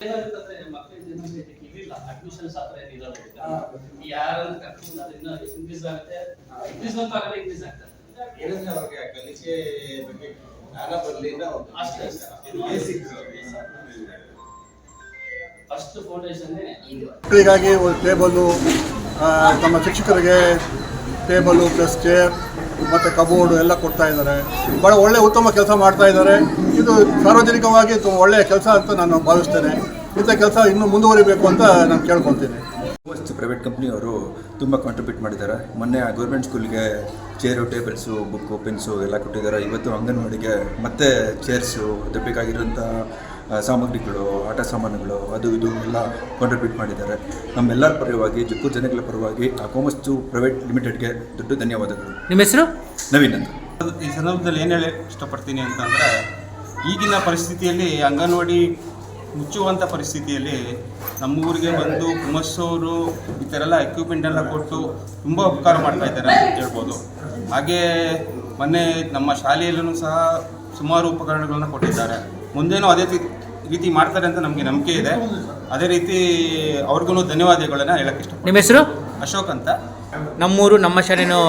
ಏನಾಗುತ್ತಂದ್ರೆ ಮಕ್ಕಳಿಗೆ ಇದಿಲ್ಲ ಅಡ್ಮಿಷನ್ಸ್ ಹತ್ರ ಏನಿರಲ್ಲ. ಯಾರನ್ನ ಕರ್ಕೊಂಡು ಅದನ್ನ ಇನ್ಕ್ರೀಸ್ ಆಗುತ್ತೆ, ಇನ್ಕ್ರೀಸ್ ಅಂತ ಆಗಲ್ಲ, ಇನ್ಕ್ರೀಸ್ ಆಗ್ತದೆ. ಏನಂದ್ರೆ ಅವ್ರಿಗೆ ಕಲಿಕೆ ಬಗ್ಗೆ ಜ್ಞಾನ ಬರಲಿ ಅಂತ ಅಷ್ಟೇ. ಇದು ಬೇಸಿಕ್ ಫಸ್ಟ್ ಫೌಂಡೇಶನ್ ಇದು. ಮಕ್ಕಳಿಗಾಗಿ ಟೇಬಲು, ತಮ್ಮ ಶಿಕ್ಷಕರಿಗೆ ಟೇಬಲು ಪ್ಲಸ್ ಚೇರ್ ಮತ್ತು ಕಬೋರ್ಡು ಎಲ್ಲ ಕೊಡ್ತಾ ಇದ್ದಾರೆ. ಭಾಳ ಒಳ್ಳೆಯ ಉತ್ತಮ ಕೆಲಸ ಮಾಡ್ತಾ ಇದ್ದಾರೆ. ಇದು ಸಾರ್ವಜನಿಕವಾಗಿ ಒಳ್ಳೆಯ ಕೆಲಸ ಅಂತ ನಾನು ಭಾವಿಸ್ತೇನೆ. ಇಂಥ ಕೆಲಸ ಇನ್ನೂ ಮುಂದುವರಿಬೇಕು ಅಂತ ನಾನು ಕೇಳ್ಕೊತೀನಿ. ಪ್ರೈವೇಟ್ ಕಂಪ್ನಿಯವರು ತುಂಬ ಕಾಂಟ್ರಿಬ್ಯೂಟ್ ಮಾಡಿದ್ದಾರೆ. ಮೊನ್ನೆ ಗೌರ್ಮೆಂಟ್ ಸ್ಕೂಲ್ಗೆ ಚೇರು, ಟೇಬಲ್ಸು, ಬುಕ್ಕು, ಪೆನ್ಸು ಎಲ್ಲ ಕೊಟ್ಟಿದ್ದಾರೆ. ಇವತ್ತು ಅಂಗನವಾಡಿಗೆ ಮತ್ತೆ ಚೇರ್ಸು, ಅದಕ್ಕೆ ಬೇಕಾಗಿರೋಂಥ ಸಾಮಗ್ರಿಗಳು, ಆಟ ಸಾಮಾನುಗಳು, ಅದು ಇದು ಎಲ್ಲ ಕಾಂಟ್ರಿಬ್ಯೂಟ್ ಮಾಡಿದ್ದಾರೆ. ನಮ್ಮೆಲ್ಲರ ಪರವಾಗಿ, ಜಕ್ಕೂರು ಜನಗಳ ಪರವಾಗಿ ಕೋಮಸ್ತು ಪ್ರೈವೇಟ್ ಲಿಮಿಟೆಡ್ಗೆ ದೊಡ್ಡ ಧನ್ಯವಾದಗಳು. ನಿಮ್ಮ ಹೆಸರು? ನವೀನ್ ಅಂತ. ಈ ಸಂದರ್ಭದಲ್ಲಿ ಏನು ಹೇಳಿ ಇಷ್ಟಪಡ್ತೀನಿ ಅಂತಂದರೆ, ಈಗಿನ ಪರಿಸ್ಥಿತಿಯಲ್ಲಿ ಅಂಗನವಾಡಿ ಮುಚ್ಚುವಂಥ ಪರಿಸ್ಥಿತಿಯಲ್ಲಿ ನಮ್ಮೂರಿಗೆ ಬಂದು ಕುಮಸ್ಸವರು ಈ ಥರ ಎಲ್ಲ ಎಕ್ವಿಪ್ಮೆಂಟ್ ಎಲ್ಲ ಕೊಟ್ಟು ತುಂಬ ಉಪಕಾರ ಮಾಡ್ತಾ ಇದ್ದಾರೆ ಅಂತ ಹೇಳ್ಬೋದು. ಹಾಗೇ ಮೊನ್ನೆ ನಮ್ಮ ಶಾಲೆಯಲ್ಲೂ ಸಹ ಸುಮಾರು ಉಪಕರಣಗಳನ್ನು ಕೊಟ್ಟಿದ್ದಾರೆ. ಮುಂದೇನೂ ಅದೇ ರೀತಿ ಮಾಡ್ತಾರೆ ಅಂತ ನಮಗೆ ನಂಬಿಕೆ ಇದೆ. ಅದೇ ರೀತಿ ಅವ್ರಿಗೂ ಧನ್ಯವಾದಗಳನ್ನ ಹೇಳಕ್ಕೆ ಇಷ್ಟಪಡ್ತೀನಿ. ನಿಮ್ಮ ಹೆಸರು? ಅಶೋಕ್ ಅಂತ. ನಮ್ಮೂರು ನಮ್ಮ ಶಾಲೆನೋ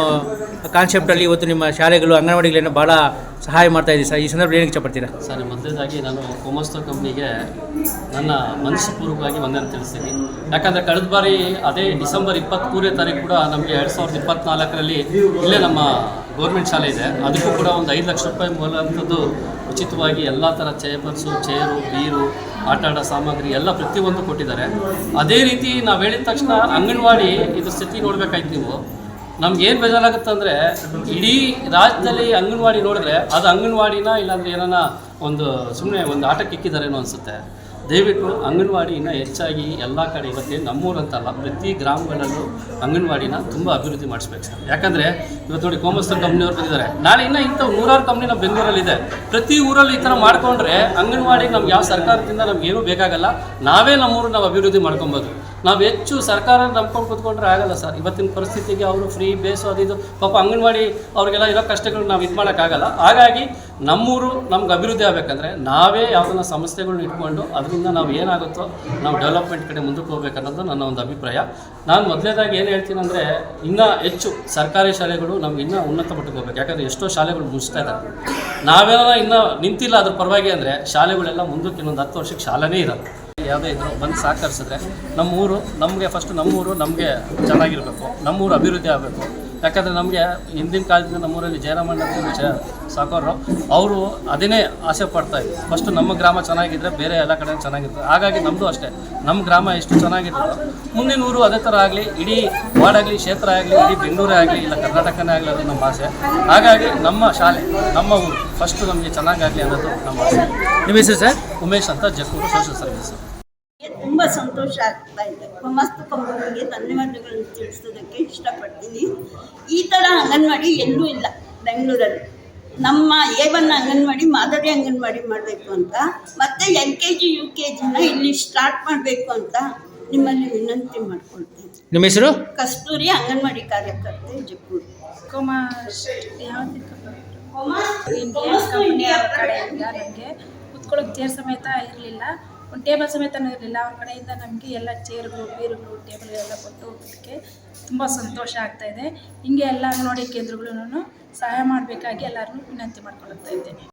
ಕಾನ್ಸೆಪ್ಟಲ್ಲಿ ಇವತ್ತು ನಿಮ್ಮ ಶಾಲೆಗಳು ಅಂಗನವಾಡಿಗಳೇನೋ ಭಾಳ ಸಹಾಯ ಮಾಡ್ತಾ ಇದ್ದೀವಿ ಸರ್. ಈ ಸಂದರ್ಭದಲ್ಲಿ ಏನಕ್ಕೆ ಇಷ್ಟಪಡ್ತೀರಾ ಸರ್? ಮೊದಲೇದಾಗಿ ನಾನು ಕೋಮಸ್ತ ಕಂಪ್ನಿಗೆ ನನ್ನ ಮನಸ್ಪೂರ್ವಕವಾಗಿ ವಂದನೆ ತಿಳಿಸ್ತೀನಿ. ಯಾಕಂದರೆ ಕಳೆದ ಬಾರಿ ಅದೇ ಡಿಸೆಂಬರ್ 23ನೇ ತಾರೀಕು ಕೂಡ ನಮಗೆ 2024ರಲ್ಲಿ ಇಲ್ಲೇ ನಮ್ಮ ಗೌರ್ಮೆಂಟ್ ಶಾಲೆ ಇದೆ, ಅದಕ್ಕೂ ಕೂಡ ಒಂದು 5 ಲಕ್ಷ ರೂಪಾಯಿ ಮೂಲಂಥದ್ದು ಉಚಿತವಾಗಿ ಎಲ್ಲ ಥರ ಚೇರ್ಬರ್ಸು, ಚೇರು, ಬೀರು, ಆಟ ಆಡೋ ಸಾಮಗ್ರಿ ಎಲ್ಲ ಪ್ರತಿಯೊಂದು ಕೊಟ್ಟಿದ್ದಾರೆ. ಅದೇ ರೀತಿ ನಾವು ಹೇಳಿದ ತಕ್ಷಣ ಅಂಗನವಾಡಿ ಇದು ಸ್ಥಿತಿ ನೋಡಬೇಕಾಯ್ತು. ನೀವು ನಮ್ಗೇನು ಬೇಜಾರಾಗುತ್ತೆ ಅಂದರೆ, ಇಡೀ ರಾಜ್ಯದಲ್ಲಿ ಅಂಗನವಾಡಿ ನೋಡಿದ್ರೆ ಅದು ಅಂಗನವಾಡಿನ ಇಲ್ಲಾಂದರೆ ಏನಾನ ಒಂದು ಸುಮ್ಮನೆ ಒಂದು ಆಟಕ್ಕೆ ಇಕ್ಕಿದ್ದಾರೇನೋ ಅನಿಸುತ್ತೆ. ದಯವಿಟ್ಟು ಅಂಗನವಾಡಿ ಇನ್ನೂ ಹೆಚ್ಚಾಗಿ ಎಲ್ಲ ಕಡೆ, ಇವತ್ತೇ ನಮ್ಮೂರಂತಲ್ಲ ಪ್ರತಿ ಗ್ರಾಮಗಳಲ್ಲೂ ಅಂಗನವಾಡಿನ ತುಂಬ ಅಭಿವೃದ್ಧಿ ಮಾಡಿಸ್ಬೇಕು ಸರ್. ಯಾಕಂದರೆ ಇವತ್ತು ನೋಡಿ ಕೋಮಸ್ತ ಕಂಪ್ನಿಯವ್ರು ಬಂದಿದ್ದಾರೆ, ನಾಳೆ ಇನ್ನೂ ಇಂಥ 100 ಕಂಪ್ನಿ ನಮ್ಮ ಬೆಂಗಳೂರಲ್ಲಿದೆ. ಪ್ರತಿ ಊರಲ್ಲಿ ಈ ಥರ ಮಾಡ್ಕೊಂಡ್ರೆ ಅಂಗನವಾಡಿ ನಮ್ಗೆ ಯಾವ ಸರ್ಕಾರದಿಂದ ನಮಗೇನೂ ಬೇಕಾಗಲ್ಲ. ನಾವೇ ನಮ್ಮೂರು ನಾವು ಅಭಿವೃದ್ಧಿ ಮಾಡ್ಕೊಬೋದು. ನಾವು ಹೆಚ್ಚು ಸರ್ಕಾರ ನಂಬ್ಕೊಂಡು ಕೂತ್ಕೊಂಡ್ರೆ ಆಗಲ್ಲ ಸರ್. ಇವತ್ತಿನ ಪರಿಸ್ಥಿತಿಗೆ ಅವರು ಫ್ರೀ ಬೇಸು ಅದು ಇದು ಪಾಪ ಅಂಗನವಾಡಿ ಅವ್ರಿಗೆಲ್ಲ ಇರೋ ಕಷ್ಟಗಳು ನಾವು ಇದು ಮಾಡೋಕ್ಕಾಗಲ್ಲ. ಹಾಗಾಗಿ ನಮ್ಮೂರು ನಮ್ಗೆ ಅಭಿವೃದ್ಧಿ ಆಗಬೇಕಂದ್ರೆ ನಾವೇ ಯಾವುದನ್ನ ಸಂಸ್ಥೆಗಳನ್ನ ಇಟ್ಕೊಂಡು ಅದರಿಂದ ನಾವು ಏನಾಗುತ್ತೋ ನಾವು ಡೆವಲಪ್ಮೆಂಟ್ ಕಡೆ ಮುಂದಕ್ಕೆ ಹೋಗ್ಬೇಕನ್ನೋದು ನನ್ನ ಒಂದು ಅಭಿಪ್ರಾಯ. ನಾನು ಮೊದಲನೇದಾಗಿ ಏನು ಹೇಳ್ತೀನಿ ಅಂದರೆ, ಇನ್ನೂ ಹೆಚ್ಚು ಸರ್ಕಾರಿ ಶಾಲೆಗಳು ನಮ್ಗೆ ಇನ್ನೂ ಉನ್ನತ ಮಟ್ಟಕ್ಕೆ ಹೋಗ್ಬೇಕು. ಯಾಕಂದರೆ ಎಷ್ಟೋ ಶಾಲೆಗಳು ಮುಗಿಸ್ತಾ ಇದ್ದಾರೆ. ನಾವೇನೋ ಇನ್ನೂ ನಿಂತಿಲ್ಲ ಅದ್ರ ಪರವಾಗಿ ಅಂದರೆ ಶಾಲೆಗಳೆಲ್ಲ ಮುಂದಕ್ಕೆ ಇನ್ನೊಂದು 10 ವರ್ಷಕ್ಕೆ ಶಾಲೆನೇ ಇರೋದು. ಯಾವುದೇ ಇದ್ರೂ ಬಂದು ಸಹಕರಿಸಿದ್ರೆ ನಮ್ಮೂರು ನಮಗೆ ಚೆನ್ನಾಗಿರಬೇಕು, ನಮ್ಮೂರು ಅಭಿವೃದ್ಧಿ ಆಗಬೇಕು. ಯಾಕಂದರೆ ನಮಗೆ ಹಿಂದಿನ ಕಾಲದಿಂದ ನಮ್ಮೂರಲ್ಲಿ ಜಯರಾಮಣ್ಣ ಸಾಕೋರು ಅವರು ಅದನ್ನೇ ಆಸೆ ಪಡ್ತಾಯಿದ್ರು. ಫಸ್ಟು ನಮ್ಮ ಗ್ರಾಮ ಚೆನ್ನಾಗಿದ್ದರೆ ಬೇರೆ ಎಲ್ಲ ಕಡೆ ಚೆನ್ನಾಗಿರ್ತದೆ. ಹಾಗಾಗಿ ನಮ್ಮದು ಅಷ್ಟೇ, ನಮ್ಮ ಗ್ರಾಮ ಎಷ್ಟು ಚೆನ್ನಾಗಿರ್ತದೋ ಮುಂದಿನ ಊರು ಅದೇ ಥರ ಆಗಲಿ, ಇಡೀ ವಾರ್ಡಾಗಲಿ, ಕ್ಷೇತ್ರ ಆಗಲಿ, ಇಡೀ ಬೆಂಗಳೂರೇ ಆಗಲಿ, ಇಲ್ಲ ಕರ್ನಾಟಕನೇ ಆಗಲಿ, ಅದು ನಮ್ಮ ಆಸೆ. ಹಾಗಾಗಿ ನಮ್ಮ ಶಾಲೆ, ನಮ್ಮ ಊರು ಫಸ್ಟು ನಮಗೆ ಚೆನ್ನಾಗಾಗಲಿ ಅನ್ನೋದು ನಮ್ಮ ಆಸೆ. ನಿಮ್ಮ ಹೆಸರು ಸರ್? ಉಮೇಶ್ ಅಂತ, ಜಕ್ಕೂರು ಸೋಷಲ್ ಸರ್ವಿಸ್. ತುಂಬ ಸಂತೋಷ ಆಗ್ತಾ ಇದೆ. ಮಸ್ತ್ ಕಂಪನಿಗೆ ಧನ್ಯವಾದಗಳನ್ನು ತಿಳಿಸೋದಕ್ಕೆ ಇಷ್ಟಪಡ್ತೀನಿ. ಈ ಥರ ಅಂಗನವಾಡಿ ಎಲ್ಲೂ ಇಲ್ಲ ಬೆಂಗಳೂರಲ್ಲಿ. ನಮ್ಮ A1 ಅಂಗನವಾಡಿ ಮಾದರಿ ಅಂಗನವಾಡಿ ಮಾಡಬೇಕು ಅಂತ, ಮತ್ತು LKG UKGನ ಇಲ್ಲಿ ಸ್ಟಾರ್ಟ್ ಮಾಡಬೇಕು ಅಂತ ನಿಮ್ಮಲ್ಲಿ ವಿನಂತಿ ಮಾಡ್ಕೊಳ್ತೀನಿ. ನಿಮ್ಮ ಹೆಸರು? ಕಸ್ತೂರಿ, ಅಂಗನವಾಡಿ ಕಾರ್ಯಕರ್ತೆ, ಜಕ್ಕೂರು. ಇಂಡಿಯನ್ ಕಂಪ್ನಿ ಅವ್ರ ಕಡೆಯಿಂದ ನಮಗೆ ಕುತ್ಕೊಳ್ಳೋಕೆ ಚೇರ್ ಸಮೇತ ಇರಲಿಲ್ಲ, ಒಂದು ಟೇಬಲ್ ಸಮೇತನೂ ಇರಲಿಲ್ಲ. ಅವ್ರ ಕಡೆಯಿಂದ ನಮಗೆ ಎಲ್ಲ ಚೇರ್ಗಳು, ಬೀರುಗಳು, ಟೇಬಲ್ಗಳೆಲ್ಲ ಕೊಟ್ಟು ಹೋಗೋದಕ್ಕೆ ತುಂಬ ಸಂತೋಷ ಆಗ್ತಾಯಿದೆ. ಹಿಂಗೆ ಎಲ್ಲ ಅಂಗನವಾಡಿ ಕೇಂದ್ರಗಳೂ ಸಹಾಯ ಮಾಡಬೇಕಾಗಿ ಎಲ್ಲರನ್ನೂ ವಿನಂತಿ ಮಾಡ್ಕೊಳ್ತಾ ಇದ್ದೇನೆ.